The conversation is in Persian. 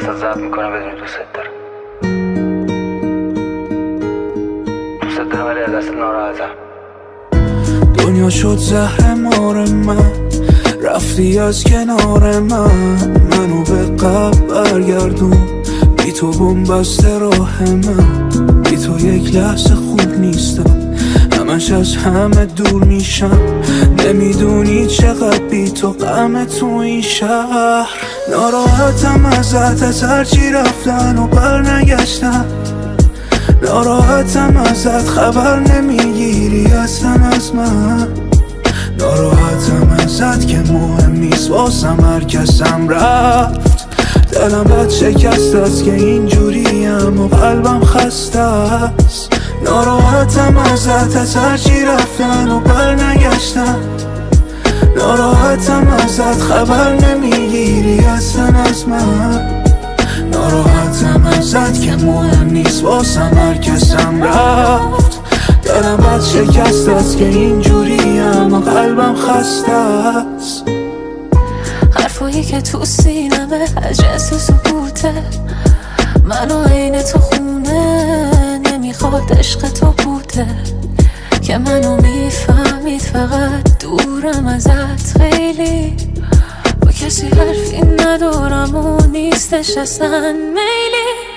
واسه ضبط میکنم بدونی دوست دارم. دوست دارم ولی از دست ناراحتم. دنیا شد زهر مار من، رفتی از کنار منو به قبل برگردون. بی تو بنبسته راه من، بی تو یک لحظه خوب نیستم، همش از همه دور میشم. نمیدونی چقدر بی تو غم تو این شهر. ناراحتم ازت هرچی رفتن و بر نگشتن. ناراحتم ازت خبر نمیگیری اصلا از من. ناراحتم ازت که مهم نیست واسم هر کسم رفت. دلم بد شکست است که اینجوریم و قلبم خسته است. ناراحتم ازت هرچی رفتن و بر نگشتن. ناراحتم ازت خبر نمیگیری اصلا از من. ناراحتم ازت که مهم نیست واسم هر کسم رفت. دلم بد شکست است که اینجوریم و قلبم خسته است. حرفایی که تو سینمه از جنس سکوته، منو عین تو خونه نمیخواد عشق تو بوده. که منو میفهمید فقط دورم ازت خیلی. با کسی حرفی ندارم و نیستش اصلا میلی.